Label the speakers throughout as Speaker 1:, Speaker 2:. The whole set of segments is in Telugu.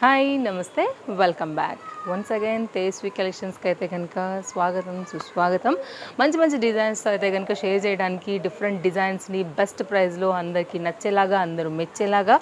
Speaker 1: హాయ్ నమస్తే welcome back once again Tejaswi కలెక్షన్స్కి అయితే కనుక స్వాగతం సుస్వాగతం. మంచి మంచి డిజైన్స్ అయితే కనుక షేర్ చేయడానికి డిఫరెంట్ డిజైన్స్ని బెస్ట్ ప్రైస్లో అందరికీ నచ్చేలాగా అందరూ మెచ్చేలాగా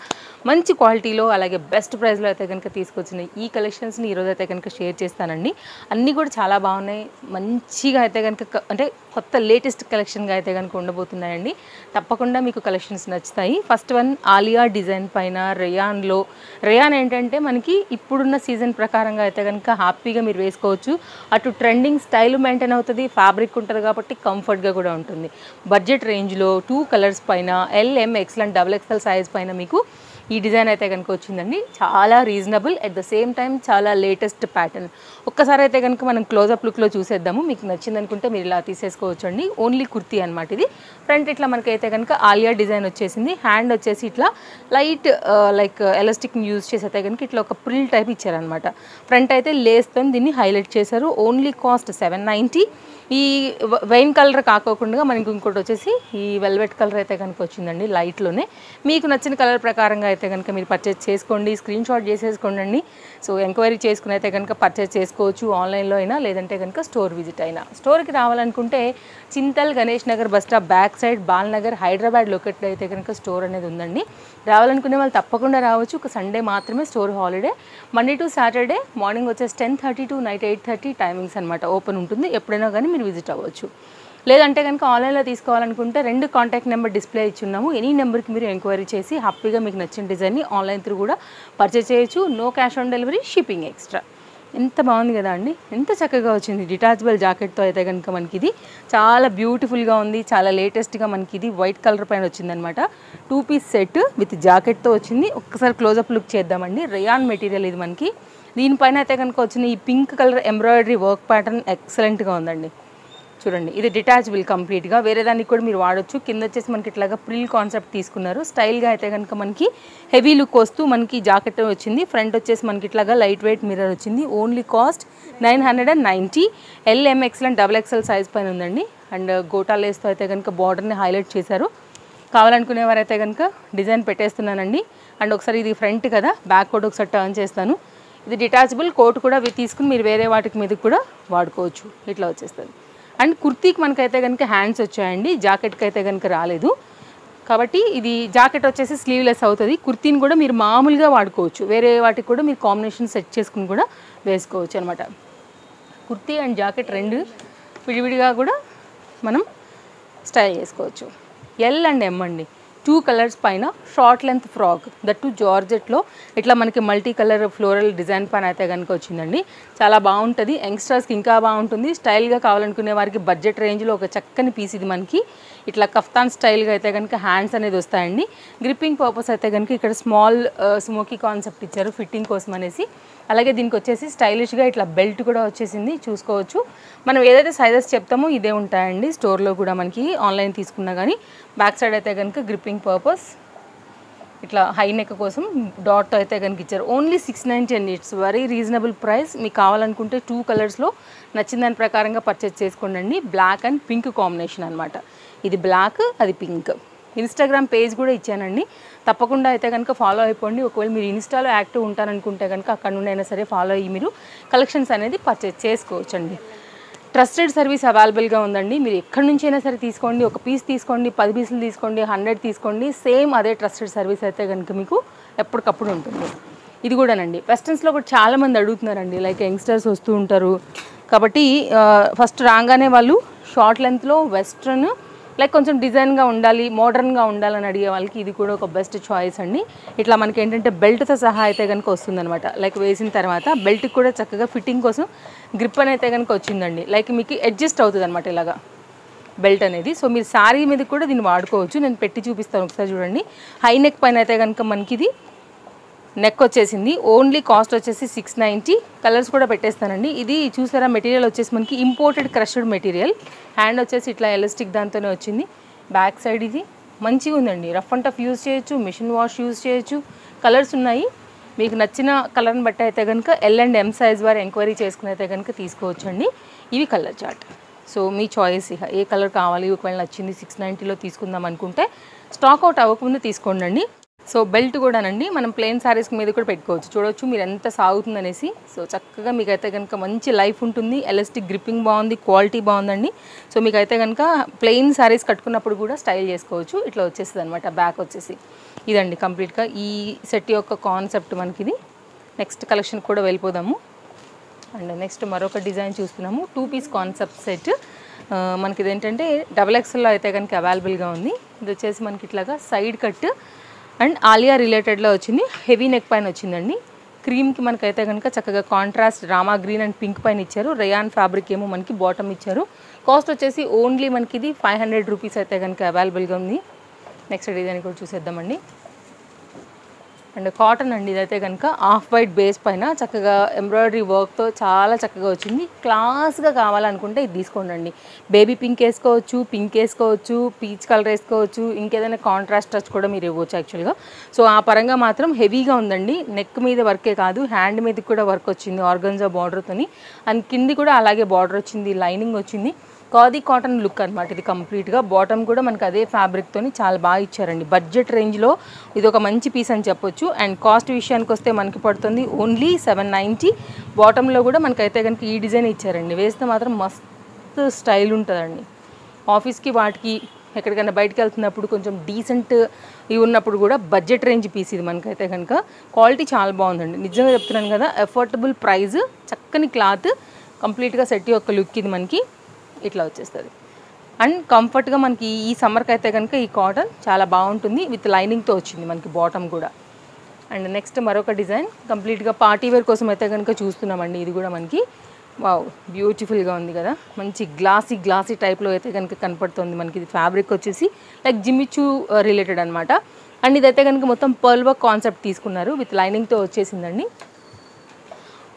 Speaker 1: మంచి క్వాలిటీలో అలాగే బెస్ట్ ప్రైస్లో అయితే కనుక తీసుకొచ్చిన ఈ కలెక్షన్స్ని ఈరోజు అయితే కనుక షేర్ చేస్తానండి. అన్నీ కూడా చాలా బాగున్నాయి. మంచిగా అయితే కనుక అంటే కొత్త లేటెస్ట్ కలెక్షన్గా అయితే కనుక ఉండబోతున్నాయండి. తప్పకుండా మీకు కలెక్షన్స్ నచ్చుతాయి. ఫస్ట్ వన్ ఆలియా డిజైన్ పైన రేయాన్ ఏంటంటే మనకి ఇప్పుడున్న సీజన్ ప్రకారంగా అయితే కనుక హ్యాపీగా మీరు వేసుకోవచ్చు. అటు ట్రెండింగ్ స్టైల్ మెయింటైన్ అవుతుంది, ఫ్యాబ్రిక్ ఉంటుంది కాబట్టి కంఫర్ట్గా కూడా ఉంటుంది. బడ్జెట్ రేంజ్లో 2 కలర్స్ పైన LM XL and XXL size పైన మీకు ఈ డిజైన్ అయితే కనుక వచ్చిందండి. చాలా reasonable, at the same time చాలా లేటెస్ట్ ప్యాటర్న్. ఒక్కసారి అయితే కనుక మనం క్లోజప్ లుక్లో చూసేద్దాము. మీకు నచ్చింది అనుకుంటే మీరు ఇలా తీసేసుకోవచ్చు అండి. ఓన్లీ కుర్తీ అనమాట ఇది. ఫ్రంట్ ఇట్లా మనకైతే కనుక ఆలియా డిజైన్ వచ్చేసింది. హ్యాండ్ వచ్చేసి ఇట్లా లైట్ లైక్ ఎలాస్టిక్ని యూజ్ చేసి అయితే కనుక ఇట్లా ఒక ప్రిల్ టైప్ ఇచ్చారనమాట. ఫ్రంట్ అయితే లేస్తో దీన్ని హైలైట్ చేశారు. Only cost 790. ఈ వైన్ కలర్ కాకోకుండా మనకి ఇంకోటి వచ్చేసి ఈ వెల్వెట్ కలర్ అయితే కనుక వచ్చిందండి లైట్లోనే. మీకు నచ్చిన కలర్ ప్రకారంగా అయితే కనుక మీరు పర్చేస్ చేసుకోండి, స్క్రీన్ షాట్ చేసేసుకోండి. సో ఎంక్వైరీ చేసుకుని అయితే కనుక పర్చేస్ చేసుకోవచ్చు ఆన్లైన్లో అయినా, లేదంటే కనుక స్టోర్ విజిట్ అయినా. స్టోర్కి రావాలనుకుంటే Chintal Ganesh Nagar bus stop back side Balnagar Hyderabad locate అయితే కనుక స్టోర్ అనేది ఉందండి. రావాలనుకునే వాళ్ళు తప్పకుండా రావచ్చు. ఒక సండే మాత్రమే store holiday. Monday to Saturday morning వచ్చేసి 10:30 to నైట్ 8:30 టైమింగ్స్ అనమాట ఓపెన్ ఉంటుంది. ఎప్పుడైనా కానీ మీరు విజిట్ అవ్వచ్చు. లేదంటే కనుక ఆన్లైన్లో తీసుకోవాలనుకుంటే 2 కాంటాక్ట్ నెంబర్ డిస్ప్లే ఇచ్చున్నాము. ఎనీ నెంబర్కి మీరు ఎంక్వైరీ చేసి హ్యాపీగా మీకు నచ్చిన డిజైన్ని ఆన్లైన్ త్రూ కూడా పర్చేస్ చేయొచ్చు. No cash on delivery, shipping extra. ఎంత బాగుంది కదా అండి, ఎంత చక్కగా వచ్చింది. డిటాచబుల్ జాకెట్తో అయితే కనుక మనకి ఇది చాలా బ్యూటిఫుల్గా ఉంది. చాలా లేటెస్ట్గా మనకి ఇది వైట్ కలర్ పైన వచ్చిందనమాట. 2 పీస్ సెట్ విత్ జాకెట్తో వచ్చింది. ఒక్కసారి క్లోజప్ లుక్ చేద్దామండి. రేయాన్ మెటీరియల్ ఇది మనకి. దీనిపైన అయితే కనుక వచ్చిన ఈ pink colour embroidery work pattern ఎక్సలెంట్గా ఉందండి. చూడండి, ఇది డిటాచబుల్ కంప్లీట్గా. వేరే దానికి కూడా మీరు వాడచ్చు. కింద వచ్చేసి మనకి ఇట్లాగా ప్రిల్ కాన్సెప్ట్ తీసుకున్నారు. స్టైల్గా అయితే కనుక మనకి హెవీ లుక్ వస్తూ మనకి జాకెట్ వచ్చింది. ఫ్రంట్ వచ్చేసి మనకి ఇట్లాగా లైట్ వెయిట్ మిర్రర్ వచ్చింది. Only cost 990. LM XL and XXL size పైన ఉందండి. అండ్ గోటా లేస్తో అయితే కనుక బార్డర్ని హైలైట్ చేశారు. కావాలనుకునేవారు అయితే కనుక డిజైన్ పెట్టేస్తున్నానండి. అండ్ ఒకసారి ఇది ఫ్రంట్ కదా, బ్యాక్ కోట్ ఒకసారి టర్న్ చేస్తాను. ఇది డిటాచబుల్ కోట్ కూడా తీసుకుని మీరు వేరే వాటికి మీద కూడా వాడుకోవచ్చు. ఇట్లా వచ్చేస్తుంది. అండ్ కుర్తీకి మనకైతే కనుక హ్యాండ్స్ వచ్చాయండి, జాకెట్కి అయితే కనుక రాలేదు. కాబట్టి ఇది జాకెట్ వచ్చేసి స్లీవ్లెస్ అవుతుంది. కుర్తీని కూడా మీరు మామూలుగా వాడుకోవచ్చు. వేరే వాటికి కూడా మీరు కాంబినేషన్ సెట్ చేసుకుని కూడా వేసుకోవచ్చు అనమాట. కుర్తీ అండ్ జాకెట్ రెండు విడివిడిగా కూడా మనం స్టైల్ చేసుకోవచ్చు. L and M అండి. 2 కలర్స్ పైన షార్ట్ లెంత్ ఫ్రాక్, దట్టు జార్జెట్లో ఇట్లా మనకి మల్టీ కలర్ ఫ్లోరల్ డిజైన్ పైన అయితే కనుక వచ్చిందండి. చాలా బాగుంటుంది. యంగ్స్టర్స్కి ఇంకా బాగుంటుంది. స్టైల్గా కావాలనుకునే వారికి బడ్జెట్ రేంజ్లో ఒక చక్కని పీస్ ఇది మనకి. ఇట్లా కఫ్తాన్ స్టైల్గా అయితే కనుక హ్యాండ్స్ అనేది వస్తాయండి. గ్రిప్పింగ్ పర్పస్ అయితే కనుక ఇక్కడ స్మాల్ స్మోకీ కాన్సెప్ట్ ఇచ్చారు ఫిట్టింగ్ కోసం అనేసి. అలాగే దీనికి వచ్చేసి స్టైలిష్గా ఇట్లా బెల్ట్ కూడా వచ్చేసింది, చూసుకోవచ్చు. మనం ఏదైతే సైజెస్ చెప్తామో ఇదే ఉంటాయండి స్టోర్లో కూడా మనకి. ఆన్లైన్ తీసుకున్నా కానీ బ్యాక్ సైడ్ అయితే కనుక గ్రిప్పింగ్ పర్పస్ ఇట్లా హై నెక్ కోసం డాట్ అయితే కనుక ఇచ్చారు. ఓన్లీ 690 అండి. It's very reasonable price. మీకు కావాలనుకుంటే 2 కలర్స్లో నచ్చిన దాని ప్రకారంగా పర్చేస్ చేసుకోండి. బ్లాక్ అండ్ పింక్ కాంబినేషన్ అనమాట. ఇది బ్లాక్, అది పింక్. ఇన్స్టాగ్రామ్ పేజ్ కూడా ఇచ్చానండి, తప్పకుండా అయితే కనుక ఫాలో అయిపోండి. ఒకవేళ మీరు ఇన్స్టాలో యాక్టివ్ ఉంటారనుకుంటే కనుక అక్కడ నుండి అయినా సరే ఫాలో అయ్యి మీరు కలెక్షన్స్ అనేది పర్చేస్ చేసుకోవచ్చండి. ట్రస్టెడ్ సర్వీస్ అవైలబుల్గా ఉందండి. మీరు ఎక్కడి నుంచి అయినా సరే తీసుకోండి. ఒక పీస్ తీసుకోండి, 10 పీసులు తీసుకోండి, 100 తీసుకోండి, సేమ్ అదే ట్రస్టెడ్ సర్వీస్ అయితే కనుక మీకు ఎప్పటికప్పుడు ఉంటుంది. ఇది కూడానండి వెస్టర్న్స్లో కూడా చాలామంది అడుగుతున్నారండి, లైక్ యంగ్స్టర్స్ వస్తూ ఉంటారు కాబట్టి ఫస్ట్ రాగానే వాళ్ళు షార్ట్ లెంత్లో వెస్ట్రన్ లైక్ కొంచెం డిజైన్గా ఉండాలి, మోడర్న్గా ఉండాలని అడిగే వాళ్ళకి ఇది కూడా ఒక బెస్ట్ చాయిస్ అండి. ఇట్లా మనకి ఏంటంటే బెల్ట్తో సహా అయితే కనుక వస్తుందన్నమాట. లైక్ వేసిన తర్వాత బెల్ట్కి కూడా చక్కగా ఫిట్టింగ్ కోసం గ్రిప్ అని అయితే కనుక వచ్చిందండి. లైక్ మీకు అడ్జస్ట్ అవుతుంది అనమాట ఇలాగా బెల్ట్ అనేది. సో మీరు శారీ మీద కూడా దీన్ని వాడుకోవచ్చు. నేను పెట్టి చూపిస్తాను ఒకసారి చూడండి. హై నెక్ పైన అయితే కనుక మనకి ఇది నెక్ వచ్చేసింది. ఓన్లీ కాస్ట్ వచ్చేసి 690. కలర్స్ కూడా పెట్టేస్తానండి. ఇది చూసారా, మెటీరియల్ వచ్చేసి మనకి ఇంపోర్టెడ్ క్రష్డ్ మెటీరియల్. హ్యాండ్ వచ్చేసి ఇట్లా ఎలాస్టిక్ దాంతోనే వచ్చింది. బ్యాక్ సైడ్ ఇది మంచిగా ఉందండి. రఫ్ అండ్ టఫ్ యూజ్ చేయొచ్చు, మిషన్ వాష్ యూజ్ చేయొచ్చు. కలర్స్ ఉన్నాయి. మీకు నచ్చిన కలర్ని బట్టి అయితే కనుక L and M సైజ్ వారు ఎంక్వైరీ చేసుకుని అయితే కనుక తీసుకోవచ్చండి. ఇవి కలర్ చార్ట్. సో మీ చాయిస్ ఇక ఏ కలర్ కావాలి. ఒకవేళ నచ్చింది 690లో తీసుకుందాం అనుకుంటే స్టాక్ అవుట్ అవ్వకముందు తీసుకోండి. సో బెల్ట్ కూడానండి మనం ప్లెయిన్ శారీస్ మీద కూడా పెట్టుకోవచ్చు. చూడొచ్చు మీరు ఎంత సాగుతుంది అనేసి. సో చక్కగా మీకైతే కనుక మంచి లైఫ్ ఉంటుంది. ఎలాస్టిక్ గ్రిప్పింగ్ బాగుంది, క్వాలిటీ బాగుందండి. సో మీకైతే కనుక ప్లెయిన్ శారీస్ కట్టుకున్నప్పుడు కూడా స్టైల్ చేసుకోవచ్చు. ఇట్లా వచ్చేస్తుంది అనమాట బ్యాక్ వచ్చేసి. ఇదండి కంప్లీట్గా ఈ సెట్ యొక్క కాన్సెప్ట్ మనకి ఇది. నెక్స్ట్ కలెక్షన్ కూడా వెళ్ళిపోదాము. అండ్ నెక్స్ట్ మరొక డిజైన్ చూస్తున్నాము. 2 పీస్ కాన్సెప్ట్ సెట్. మనకి ఇదేంటంటే XXL అయితే కనుక అవైలబుల్గా ఉంది. ఇది వచ్చేసి మనకి ఇట్లాగా సైడ్ కట్ అండ్ ఆలియా రిలేటెడ్లో వచ్చింది. హెవీ నెక్ పైన వచ్చిందండి. క్రీమ్కి మనకైతే కనుక చక్కగా contrast Rama green and pink పైన ఇచ్చారు. రేయాన్ ఫ్యాబ్రిక్ ఏమో మనకి బాటమ్ ఇచ్చారు. కాస్ట్ వచ్చేసి ఓన్లీ మనకి ఇది 500 రూపీస్ అయితే కనుక అవైలబుల్గా ఉంది. నెక్స్ట్ డిజైన్ కూడా చూసేద్దామండి. అండ్ కాటన్ అండి. ఇదైతే కనుక ఆఫ్ వైట్ బేస్ పైన చక్కగా ఎంబ్రాయిడరీ వర్క్తో చాలా చక్కగా వచ్చింది. క్లాస్గా కావాలనుకుంటే ఇది తీసుకోండి. బేబీ పింక్ వేసుకోవచ్చు, పింక్ వేసుకోవచ్చు, పీచ్ కలర్ వేసుకోవచ్చు, ఇంకేదైనా కాంట్రాస్ట్ టచ్ కూడా మీరు ఇవ్వచ్చు యాక్చువల్గా. సో ఆ పరంగా మాత్రం హెవీగా ఉందండి. నెక్ మీద వర్కే కాదు, హ్యాండ్ మీదకి కూడా వర్క్ వచ్చింది ఆర్గన్జా బార్డర్తోని. అండ్ కింది కూడా అలాగే బార్డర్ వచ్చింది, లైనింగ్ వచ్చింది. ఖాదీ కాటన్ లుక్ అనమాట ఇది కంప్లీట్గా. బాటమ్ కూడా మనకు అదే ఫ్యాబ్రిక్తోని చాలా బాగా ఇచ్చారండి. బడ్జెట్ రేంజ్లో ఇది ఒక మంచి పీస్ అని చెప్పొచ్చు. అండ్ కాస్ట్ విషయానికి వస్తే మనకి పడుతుంది ఓన్లీ 790. బాటంలో కూడా మనకైతే కనుక ఈ డిజైన్ ఇచ్చారండి. వేస్తే మాత్రం మస్తు స్టైల్ ఉంటుందండి. ఆఫీస్కి వాటికి ఎక్కడికైనా బయటకు వెళ్తున్నప్పుడు కొంచెం డీసెంట్ ఇవి ఉన్నప్పుడు కూడా బడ్జెట్ రేంజ్ పీస్ ఇది. మనకైతే కనుక క్వాలిటీ చాలా బాగుందండి. నిజంగా చెప్తున్నాను కదా, అఫోర్డబుల్ ప్రైస్, చక్కని క్లాత్, కంప్లీట్గా సెట్ యొక్క లుక్ ఇది మనకి ఇట్లా వచ్చేస్తుంది. అండ్ కంఫర్ట్గా మనకి ఈ సమ్మర్కి అయితే కనుక ఈ కాటన్ చాలా బాగుంటుంది. విత్ లైనింగ్తో వచ్చింది మనకి బాటమ్ కూడా. అండ్ నెక్స్ట్ మరొక డిజైన్ కంప్లీట్గా పార్టీ వేర్ కోసం అయితే కనుక చూస్తున్నామండి. ఇది కూడా మనకి వావ్ బ్యూటిఫుల్గా ఉంది కదా. మంచి గ్లాసీ టైప్లో అయితే కనుక కనపడుతుంది మనకి. ఇది ఫ్యాబ్రిక్ వచ్చేసి లైక్ జిమ్మిచూ రిలేటెడ్ అనమాట. అండ్ ఇదైతే కనుక మొత్తం పర్ల్ వర్క్ కాన్సెప్ట్ తీసుకున్నారు. విత్ లైనింగ్తో వచ్చేసిందండి.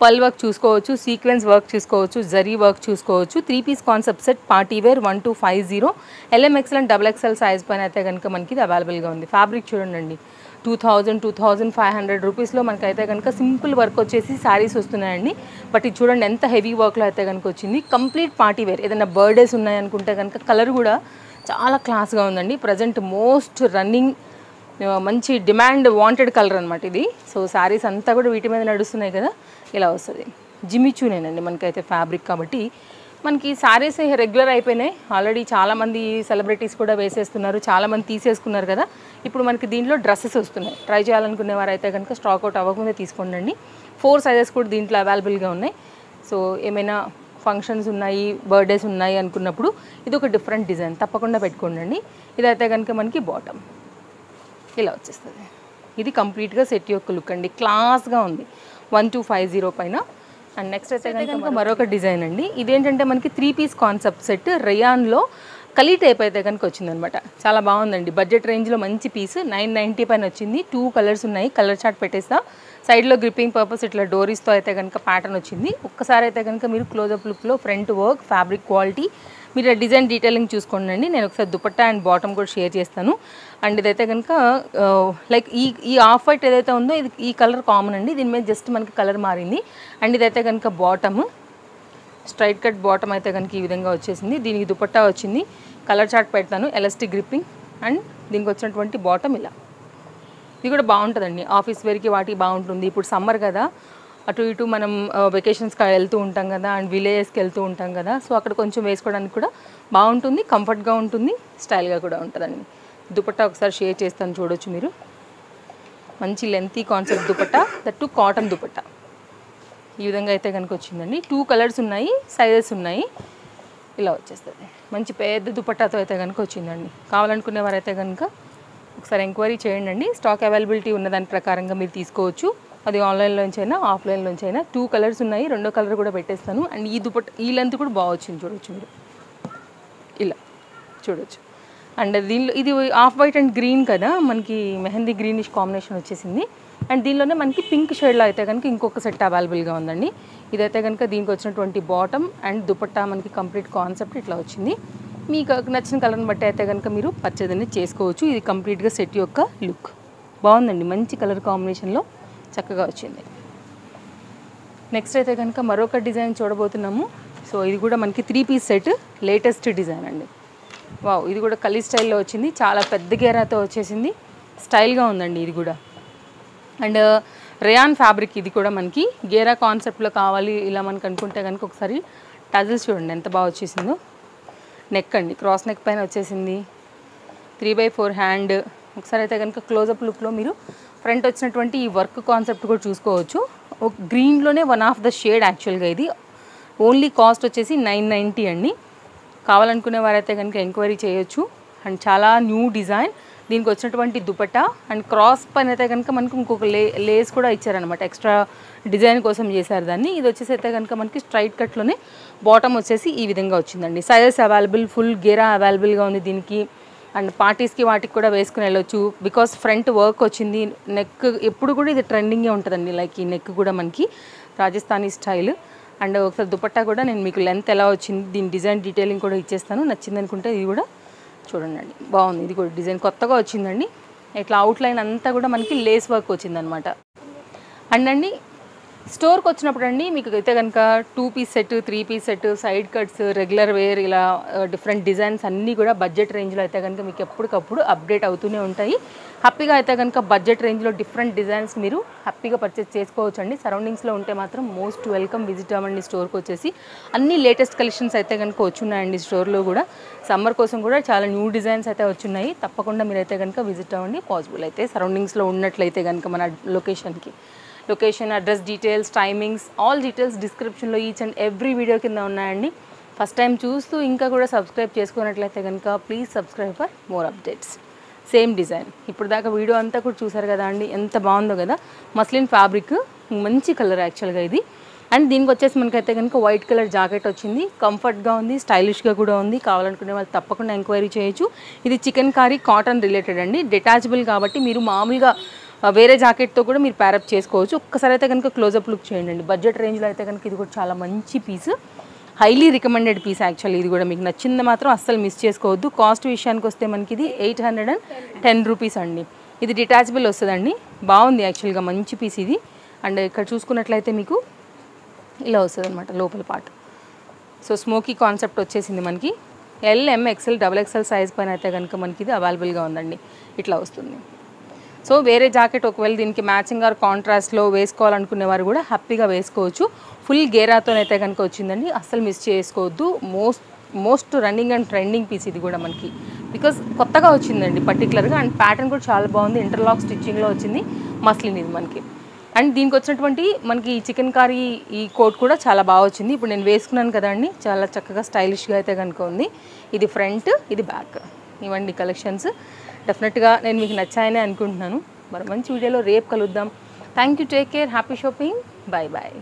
Speaker 1: పర్ల్ వర్క్ చూసుకోవచ్చు, సీక్వెన్స్ వర్క్ చూసుకోవచ్చు, జరీ వర్క్ చూసుకోవచ్చు. 3 piece concept set party wear 1250. LMXL and XXL size పైన అయితే కనుక మనకి ఇది అవైలబుల్గా ఉంది. ఫ్యాబ్రిక్ చూడండి 2500 రూపీస్లో మనకైతే కనుక సింపుల్ వర్క్ వచ్చేసి శారీస్ వస్తున్నాయండి. బట్ ఇది చూడండి ఎంత హెవీ వర్క్లో అయితే కనుక వచ్చింది. Complete party wear. ఏదైనా బర్త్డేస్ ఉన్నాయనుకుంటే కనుక కలర్ కూడా చాలా క్లాస్గా ఉందండి. ప్రజెంట్ మోస్ట్ రన్నింగ్ మంచి డిమాండ్ వాంటెడ్ కలర్ అనమాట ఇది. సో శారీస్ అంతా కూడా వీటి మీద నడుస్తున్నాయి కదా, ఇలా వస్తుంది. జిమ్మిచూనేనండి మనకైతే ఫ్యాబ్రిక్. కాబట్టి మనకి శారీస్ రెగ్యులర్ అయిపోయినాయి ఆల్రెడీ. చాలామంది సెలబ్రిటీస్ కూడా వేసేస్తున్నారు, చాలామంది తీసేసుకున్నారు కదా. ఇప్పుడు మనకి దీంట్లో డ్రెస్సెస్ వస్తున్నాయి. ట్రై చేయాలనుకునే వారు అయితే కనుక స్టాక్ అవుట్ అవ్వకముందే తీసుకోండి. 4 సైజెస్ కూడా దీంట్లో అవైలబుల్గా ఉన్నాయి. సో ఏమైనా ఫంక్షన్స్ ఉన్నాయి, బర్త్డేస్ ఉన్నాయి అనుకున్నప్పుడు ఇది ఒక డిఫరెంట్ డిజైన్ తప్పకుండా పెట్టుకోండి. ఇదైతే కనుక మనకి బాటమ్ ఇలా వచ్చేస్తుంది. ఇది కంప్లీట్గా సెట్ యొక్క లుక్ అండి. క్లాస్గా ఉంది 1250 పైన. అండ్ నెక్స్ట్ అయితే కనుక మరొక డిజైన్ అండి. ఇదేంటంటే మనకి 3 పీస్ కాన్సెప్ట్ సెట్ రేయాన్లో కలీ టైప్ అయితే కనుక వచ్చిందనమాట. చాలా బాగుందండి. బడ్జెట్ రేంజ్లో మంచి పీస్ 990 పైన వచ్చింది. 2 కలర్స్ ఉన్నాయి. కలర్ చార్ట్ పెట్టేస్తా. సైడ్లో గ్రిప్పింగ్ పర్పస్ ఇట్లా డోరీస్తో అయితే కనుక ప్యాటర్న్ వచ్చింది. ఒక్కసారి అయితే కనుక మీరు క్లోజప్ లుక్లో ఫ్రంట్ వర్క్, ఫ్యాబ్రిక్ క్వాలిటీ, మీరు డిజైన్ డీటెయిలింగ్ చూసుకోండి. నేను ఒకసారి దుపట్టా అండ్ బాటమ్ కూడా షేర్ చేస్తాను. అండ్ ఇదైతే కనుక లైక్ ఈ ఆఫ్ వైట్ ఏదైతే ఉందో ఇది ఈ కలర్ కామన్ అండి. దీని మీద జస్ట్ మనకి కలర్ మారింది. అండ్ ఇదైతే కనుక బాటమ్, స్ట్రైట్ కట్ బాటమ్ అయితే కనుక ఈ విధంగా వచ్చేసింది. దీనికి దుపట్టా వచ్చింది. కలర్ చార్ట్ పెడతాను, ఎలాస్టిక్ గ్రిప్పింగ్. అండ్ దీనికి వచ్చినటువంటి బాటమ్ ఇలా. ఇది కూడా బాగుంటుందండి ఆఫీస్ వేర్కి వాటికి బాగుంటుంది. ఇప్పుడు సమ్మర్ కదా, అటు ఇటు మనం వెకేషన్స్కి వెళ్తూ ఉంటాం కదా, అండ్ విలేజెస్కి వెళ్తూ ఉంటాం కదా. సో అక్కడ కొంచెం వేసుకోవడానికి కూడా బాగుంటుంది, కంఫర్ట్గా ఉంటుంది, స్టైల్గా కూడా ఉంటుందండి. దుపట్టా ఒకసారి షేర్ చేస్తాను, చూడొచ్చు మీరు. మంచి lengthy concept dupatta, that cotton dupatta ఈ విధంగా అయితే కనుక వచ్చిందండి. 2 కలర్స్ ఉన్నాయి, సైజెస్ ఉన్నాయి. ఇలా వచ్చేస్తుంది. మంచి పెద్ద దుపట్టాతో అయితే కనుక వచ్చిందండి. కావాలనుకునే వారైతే కనుక ఒకసారి ఎంక్వైరీ చేయండి. స్టాక్ అవైలబిలిటీ ఉన్న దాని ప్రకారంగా మీరు తీసుకోవచ్చు. అది ఆన్లైన్లోంచైనా ఆఫ్లైన్లోంచైనా. 2 కలర్స్ ఉన్నాయి, 2వ కలర్ కూడా పెట్టేస్తాను. అండ్ ఈ దుపట్టా ఈ లెంత్ కూడా బాగా వచ్చింది, చూడొచ్చు మీరు. ఇలా చూడొచ్చు. అండ్ దీనిలో ఇది ఆఫ్ వైట్ అండ్ గ్రీన్ కదా, మనకి మెహందీ గ్రీనిష్ కాంబినేషన్ వచ్చేసింది. అండ్ దీనిలోనే మనకి పింక్ షేడ్లో అయితే కనుక ఇంకొక సెట్ అవైలబుల్గా ఉందండి. ఇదైతే కనుక దీనికి వచ్చినటువంటి బాటమ్ అండ్ దుపట్టా మనకి కంప్లీట్ కాన్సెప్ట్ ఇట్లా వచ్చింది. మీకు నచ్చిన కలర్ని బట్టి అయితే కనుక మీరు పర్చేజ్ అనేది చేసుకోవచ్చు. ఇది కంప్లీట్గా సెట్ యొక్క లుక్ బాగుందండి. మంచి కలర్ కాంబినేషన్లో చక్కగా వచ్చింది. నెక్స్ట్ అయితే కనుక మరొక డిజైన్ చూడబోతున్నాము. సో ఇది కూడా మనకి 3 పీస్ సెట్, లేటెస్ట్ డిజైన్ అండి. వావ్, ఇది కూడా కలీ స్టైల్లో వచ్చింది. చాలా పెద్ద గేరాతో వచ్చేసింది. స్టైల్గా ఉందండి ఇది కూడా. అండ్ రేయాన్ ఫ్యాబ్రిక్ ఇది కూడా మనకి గేరా కాన్సెప్ట్లో కావాలి ఇలా మనకు అనుకుంటే కనుక ఒకసారి టజిల్స్ చూడండి ఎంత బాగా వచ్చేసిందో. నెక్ అండి క్రాస్ నెక్ పైన వచ్చేసింది. 3/4 హ్యాండ్. ఒకసారి అయితే కనుక క్లోజప్ లుక్లో మీరు ఫ్రంట్ వచ్చినటువంటి ఈ వర్క్ కాన్సెప్ట్ కూడా చూసుకోవచ్చు. గ్రీన్లోనే వన్ ఆఫ్ ద షేడ్ యాక్చువల్గా ఇది. ఓన్లీ కాస్ట్ వచ్చేసి 990 అండి. కావాలనుకునే వారైతే కనుక ఎంక్వైరీ చేయొచ్చు. అండ్ చాలా న్యూ డిజైన్. దీనికి వచ్చినటువంటి దుపట్టా అండ్ క్రాస్ పైన అయితే కనుక మనకి ఇంకొక లేస్ కూడా ఇచ్చారనమాట. ఎక్స్ట్రా డిజైన్ కోసం చేశారు దాన్ని. ఇది వచ్చేసి అయితే కనుక మనకి స్ట్రైట్ కట్లోనే బాటమ్ వచ్చేసి ఈ విధంగా వచ్చిందండి. సైజెస్ అవైలబుల్, ఫుల్ గేరా అవైలబుల్గా ఉంది దీనికి. అండ్ పార్టీస్కి వాటికి కూడా వేసుకుని వెళ్ళొచ్చు. బికాస్ ఫ్రంట్ వర్క్ వచ్చింది. నెక్ ఎప్పుడు కూడా ఇది ట్రెండింగే ఉంటుందండి. లైక్ ఈ నెక్ కూడా మనకి రాజస్థానీ స్టైల్. అండ్ ఒకసారి దుపట్టా కూడా నేను మీకు లెంత్ ఎలా వచ్చింది దీని డిజైన్ డీటెయిలింగ్ కూడా ఇచ్చేస్తాను. నచ్చింది అనుకుంటే ఇది కూడా చూడండి. బాగుంది. ఇది కూడా డిజైన్ కొత్తగా వచ్చిందండి. ఇట్లా అవుట్లైన్ అంతా కూడా మనకి లేస్ వర్క్ వచ్చిందనమాట. అండ్ స్టోర్కి వచ్చినప్పుడు అండి మీకు అయితే కనుక 2 piece set, 3 piece set, side cuts, regular wear ఇలా డిఫరెంట్ డిజైన్స్ అన్నీ కూడా బడ్జెట్ రేంజ్లో అయితే కనుక మీకు ఎప్పటికప్పుడు అప్డేట్ అవుతూనే ఉంటాయి. హ్యాపీగా అయితే కనుక బడ్జెట్ రేంజ్లో డిఫరెంట్ డిజైన్స్ మీరు హ్యాపీగా పర్చేస్ చేసుకోవచ్చు అండి. సరౌండింగ్స్లో ఉంటే మాత్రం మోస్ట్ వెల్కమ్. విజిట్ అవ్వండి స్టోర్కి వచ్చేసి. అన్ని లేటెస్ట్ కలెక్షన్స్ అయితే కనుక వచ్చున్నాయండి స్టోర్లో కూడా. సమ్మర్ కోసం కూడా చాలా న్యూ డిజైన్స్ అయితే వచ్చున్నాయి. తప్పకుండా మీరైతే కనుక విజిట్ అవ్వండి. పాసిబుల్ అయితే సరౌండింగ్స్లో ఉన్నట్లయితే కనుక మన location, address details, timings, all details డిస్క్రిప్షన్లో ఈచ్ అండ్ ఎవ్రీ వీడియో కింద ఉన్నాయండి. ఫస్ట్ టైం చూస్తూ ఇంకా కూడా సబ్స్క్రైబ్ చేసుకున్నట్లయితే కనుక please subscribe for more updates. Same design ఇప్పుడు దాకా వీడియో అంతా కూడా చూసారు కదా అండి. ఎంత బాగుందో కదా. మస్లిన్ ఫ్యాబ్రిక్, మంచి కలర్ యాక్చువల్గా ఇది. అండ్ దీనికి వచ్చేసి మనకైతే కనుక వైట్ కలర్ జాకెట్ వచ్చింది. కంఫర్ట్గా ఉంది, స్టైలిష్గా కూడా ఉంది. కావాలనుకునే వాళ్ళు తప్పకుండా ఎంక్వైరీ చేయొచ్చు. ఇది చికెన్ కారీ కాటన్ రిలేటెడ్ అండి. డిటాచబుల్ కాబట్టి మీరు మామూలుగా వేరే జాకెట్తో కూడా మీరు ప్యారప్ చేసుకోవచ్చు. ఒక్కసారి అయితే కనుక క్లోజప్ లుక్ చేయండి. బడ్జెట్ రేంజ్లో అయితే కనుక ఇది కూడా చాలా మంచి piece. Highly recommended piece actually. ఇది కూడా మీకు నచ్చింది మాత్రం అస్సలు మిస్ చేసుకోవద్దు. కాస్ట్ విషయానికి వస్తే మనకి ఇది 810 రూపీస్ అండి. ఇది డిటాచబుల్ వస్తుందండి. బాగుంది యాక్చువల్గా, మంచి పీస్ ఇది. అండ్ ఇక్కడ చూసుకున్నట్లయితే మీకు ఇలా వస్తుంది అనమాట లోపల పార్ట్. సో స్మోకీ కాన్సెప్ట్ వచ్చేసింది మనకి. LM, XL, XXL సైజ్ పైన అయితే కనుక మనకి ఇది అవైలబుల్గా ఉందండి. ఇట్లా వస్తుంది. సో వేరే జాకెట్ ఒకవేళ దీనికి మ్యాచింగ్ ఆర్ కాంట్రాస్ట్లో వేసుకోవాలనుకునే వారు కూడా హ్యాపీగా వేసుకోవచ్చు. ఫుల్ గేరాతోనైతే కనుక వచ్చిందండి. అస్సలు మిస్ చేసుకోవద్దు. Most running and trending piece ఇది కూడా మనకి. బికాస్ కొత్తగా వచ్చిందండి పర్టికులర్గా. అండ్ ప్యాటర్న్ కూడా చాలా బాగుంది. ఇంటర్లాక్ స్టిచ్చింగ్లో వచ్చింది. మస్లిన్ ఇది మనకి. అండ్ దీనికి వచ్చినటువంటి మనకి చికెన్ కారీ ఈ కోట్ కూడా చాలా బాగా వచ్చింది. ఇప్పుడు నేను వేసుకున్నాను కదండి. చాలా చక్కగా స్టైలిష్గా అయితే కనుక ఉంది. ఇది ఫ్రంట్, ఇది బ్యాక్. ఇవ్వండి కలెక్షన్స్. డెఫినెట్గా నేను మీకు నచ్చాయని అనుకుంటున్నాను. మరి మంచి వీడియోలో రేపు కలుద్దాం. Thank you. Take care. Happy shopping. Bye bye.